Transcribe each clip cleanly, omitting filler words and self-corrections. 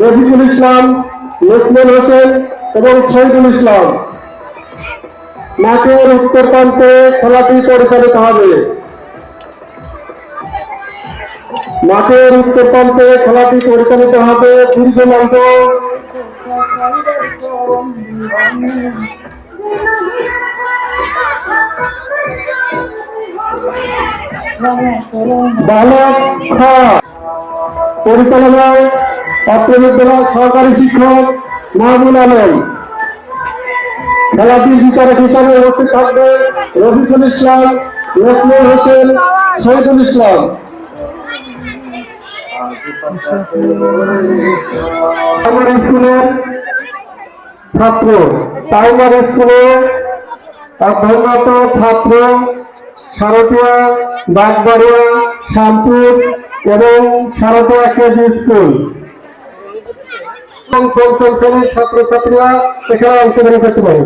রফিকুল ইসলাম, লক্ষ্মণ হোসেন এবং শহীদুল ইসলাম। মাঠের উত্তর প্রান্তে খেলাটি পরিচালিত হবে। মাঠের উত্তর প্রান্তে খেলাটি পরিচালিত হবে দীর্ঘলম্ব বালক খ। পরিচালনায় অত্র বিদ্যালয় সহকারী শিক্ষক মাহবুল আলম। খেলাটির বিচারক হিসাবে উপস্থিত থাকবে রফিকুল ইসলাম, লক্ষ্মণ হোসেন, শহীদুল ইসলাম। স্কুলের ছাত্র, প্রাইমারি স্কুলে অধ্যয়নরত ছাত্র শারদিয়া, বাগবাড়িয়া, শ্যামপুর এবং শারদিয়া কেজি স্কুল এবং পঞ্চম শ্রেণীর ছাত্রছাত্রীরা এখানে অংশগ্রহণ করতে পারে।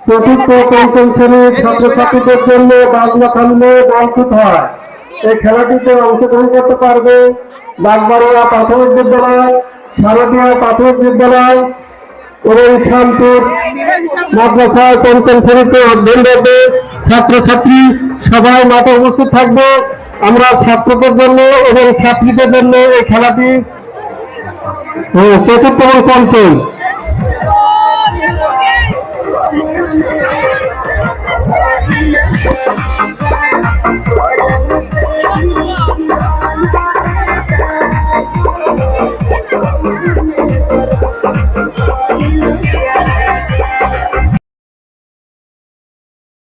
চতুর্থ পঞ্চম শ্রেণীর ছাত্রছাত্রীদের জন্য বাজনা থামলে বঞ্চিত হয়। এই খেলাটিতে অংশগ্রহণ করতে পারবে বাগবাড়িয়া প্রাথমিক বিদ্যালয়, শারদিয়া প্রাথমিক বিদ্যালয় এবং শ্যামপুর মাদ্রাসায় পঞ্চম শ্রেণীতে অধ্যয়নরত ছাত্রছাত্রী সবাই মাঠে উপস্থিত থাকবে। আমরা ছাত্রদের জন্য এবং ছাত্রীদের জন্য এই খেলাটি চতুর্থ এবং পঞ্চম